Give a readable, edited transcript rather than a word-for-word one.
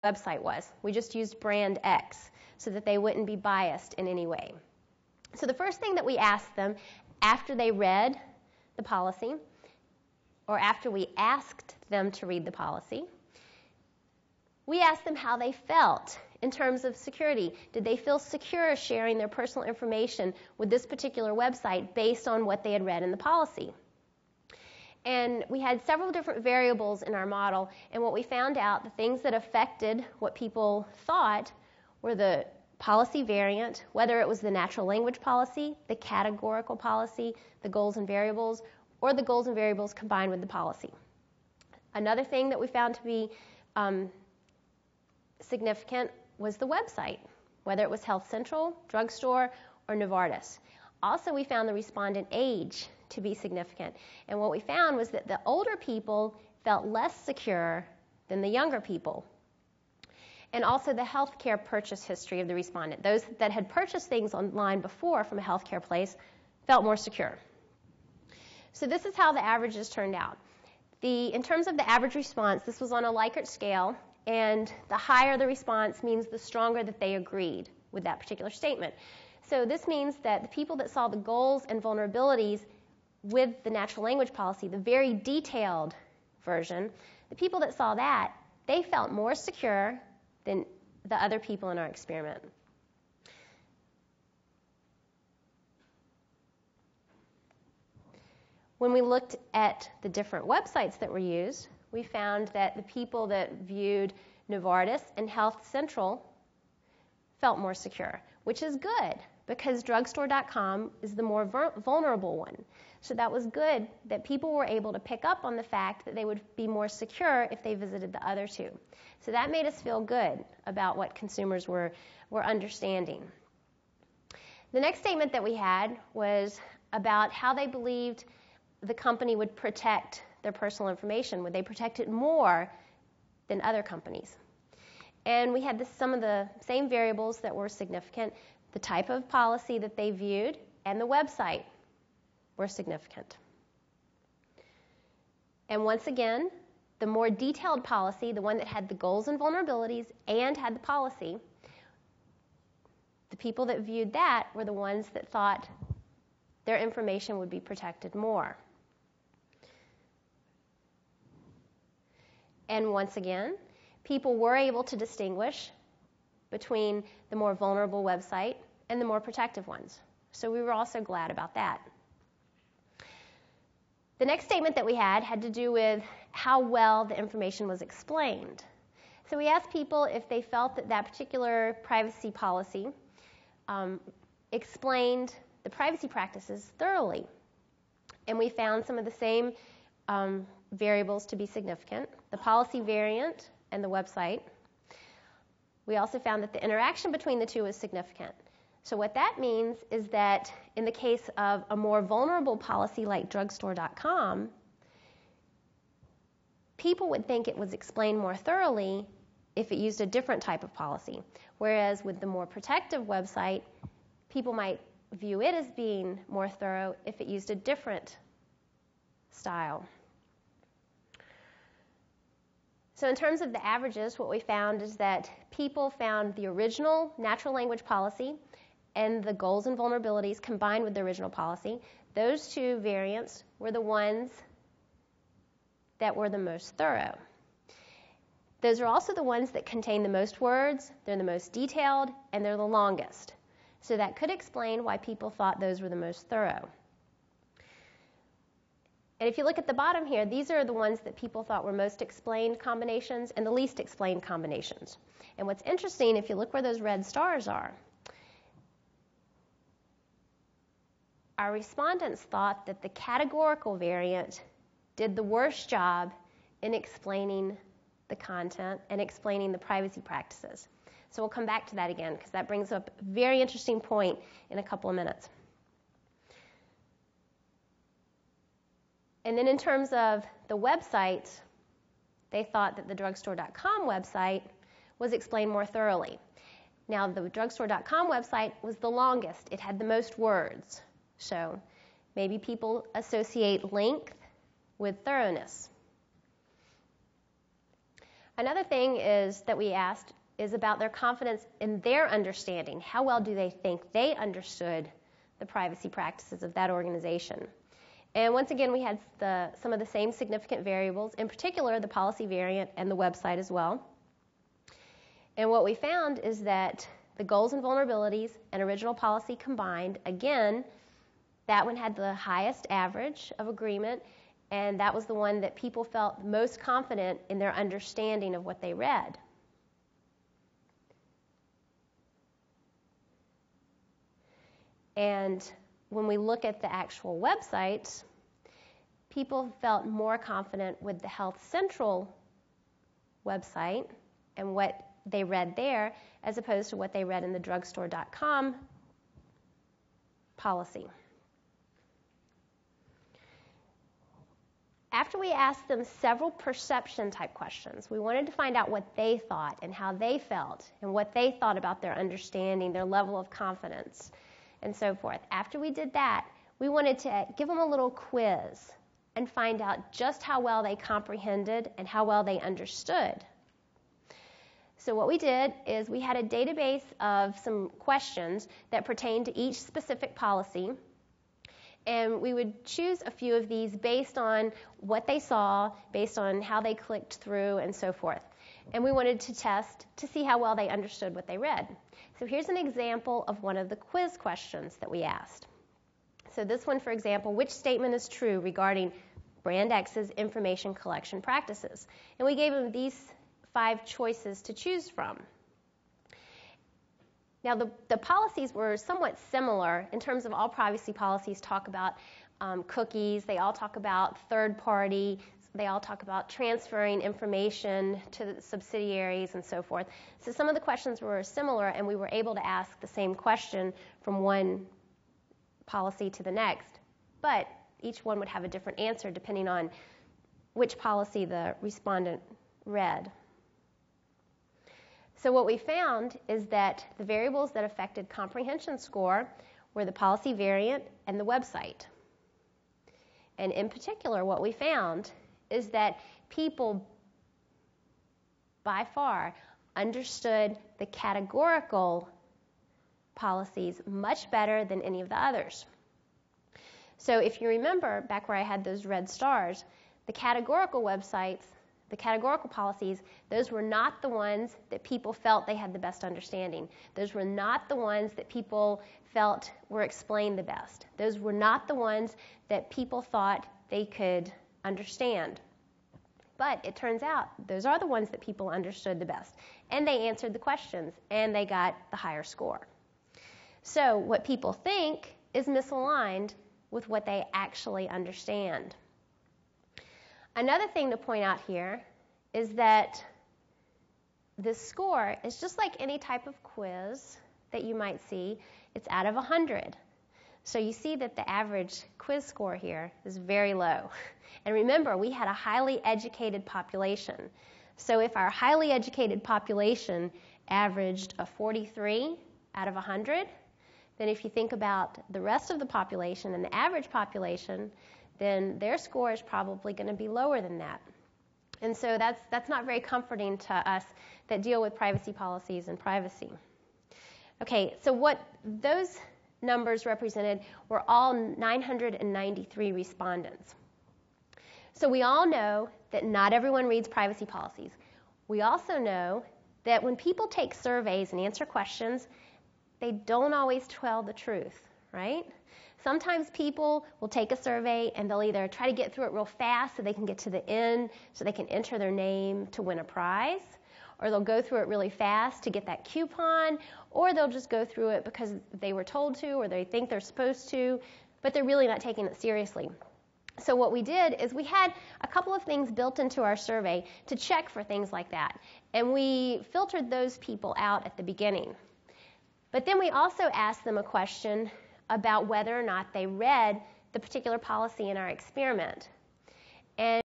website was. We just used BrandX so that they wouldn't be biased in any way. So the first thing that we asked them after they read the policy, or after we asked them to read the policy, we asked them how they felt in terms of security. Did they feel secure sharing their personal information with this particular website based on what they had read in the policy? And we had several different variables in our model, and what we found out, the things that affected what people thought were the policy variant, whether it was the natural language policy, the categorical policy, the goals and variables, or the goals and variables combined with the policy. Another thing that we found to be significant was the website, whether it was Health Central, Drugstore, or Novartis. Also, we found the respondent age to be significant. And what we found was that the older people felt less secure than the younger people. And also the healthcare purchase history of the respondent. Those that had purchased things online before from a healthcare place felt more secure. So this is how the averages turned out. In terms of the average response, this was on a Likert scale, and the higher the response means the stronger that they agreed with that particular statement. So this means that the people that saw the goals and vulnerabilities with the natural language policy, the very detailed version, the people that saw that, they felt more secure than the other people in our experiment. When we looked at the different websites that were used, we found that the people that viewed Novartis and Health Central felt more secure, which is good because drugstore.com is the more vulnerable one. So that was good that people were able to pick up on the fact that they would be more secure if they visited the other two. So that made us feel good about what consumers were understanding. The next statement that we had was about how they believed the company would protect their personal information. Would they protect it more than other companies? And we had some of the same variables that were significant. The type of policy that they viewed and the website were significant. And once again, the more detailed policy, the one that had the goals and vulnerabilities and had the policy, the people that viewed that were the ones that thought their information would be protected more. And once again, people were able to distinguish between the more vulnerable website and the more protective ones. So we were also glad about that. The next statement that we had to do with how well the information was explained. So we asked people if they felt that that particular privacy policy explained the privacy practices thoroughly. And we found some of the same variables to be significant, the policy variant and the website. We also found that the interaction between the two was significant. So what that means is that in the case of a more vulnerable policy like drugstore.com, people would think it was explained more thoroughly if it used a different type of policy. Whereas with the more protective website, people might view it as being more thorough if it used a different style. So in terms of the averages, what we found is that people found the original natural language policy and the goals and vulnerabilities combined with the original policy. Those two variants were the ones that were the most thorough. Those are also the ones that contain the most words, they're the most detailed, and they're the longest. So that could explain why people thought those were the most thorough. And if you look at the bottom here, these are the ones that people thought were most explained combinations and the least explained combinations. And what's interesting, if you look where those red stars are, our respondents thought that the categorical variant did the worst job in explaining the content and explaining the privacy practices. So we'll come back to that again because that brings up a very interesting point in a couple of minutes. And then in terms of the website, they thought that the drugstore.com website was explained more thoroughly. Now, the drugstore.com website was the longest. It had the most words. So maybe people associate length with thoroughness. Another thing is that we asked is about their confidence in their understanding. How well do they think they understood the privacy practices of that organization? And once again, we had some of the same significant variables, in particular the policy variant and the website as well. And what we found is that the goals and vulnerabilities and original policy combined, again, that one had the highest average of agreement, and that was the one that people felt most confident in their understanding of what they read. And when we look at the actual websites, people felt more confident with the Health Central website and what they read there as opposed to what they read in the drugstore.com policy. After we asked them several perception type questions, we wanted to find out what they thought and how they felt and what they thought about their understanding, their level of confidence, and so forth. After we did that, we wanted to give them a little quiz and find out just how well they comprehended and how well they understood. So what we did is we had a database of some questions that pertained to each specific policy, and we would choose a few of these based on what they saw, based on how they clicked through, and so forth. And we wanted to test to see how well they understood what they read. So here's an example of one of the quiz questions that we asked. So this one, for example, which statement is true regarding BrandX's information collection practices? And we gave them these 5 choices to choose from. Now, the policies were somewhat similar in terms of all privacy policies talk about cookies, they all talk about third party, they all talk about transferring information to the subsidiaries and so forth. So some of the questions were similar, and we were able to ask the same question from one policy to the next, but each one would have a different answer depending on which policy the respondent read. So what we found is that the variables that affected comprehension score were the policy variant and the website. And in particular, what we found is that people by far understood the categorical policies much better than any of the others. So if you remember back where I had those red stars, the categorical websites, the categorical policies, those were not the ones that people felt they had the best understanding. Those were not the ones that people felt were explained the best. Those were not the ones that people thought they could understand. But it turns out those are the ones that people understood the best. And they answered the questions, and they got the higher score. So what people think is misaligned with what they actually understand. Another thing to point out here is that this score is just like any type of quiz that you might see. It's out of 100. So you see that the average quiz score here is very low. And remember, we had a highly educated population. So if our highly educated population averaged a 43 out of 100, then if you think about the rest of the population and the average population, then their score is probably going to be lower than that. And so that's not very comforting to us that deal with privacy policies and privacy. Okay, so what those numbers represented were all 993 respondents. So we all know that not everyone reads privacy policies. We also know that when people take surveys and answer questions, they don't always tell the truth, right? Sometimes people will take a survey and they'll either try to get through it real fast so they can get to the end so they can enter their name to win a prize, or they'll go through it really fast to get that coupon, or they'll just go through it because they were told to or they think they're supposed to, but they're really not taking it seriously. So what we did is we had a couple of things built into our survey to check for things like that, and we filtered those people out at the beginning. But then we also asked them a question about whether or not they read the particular policy in our experiment. And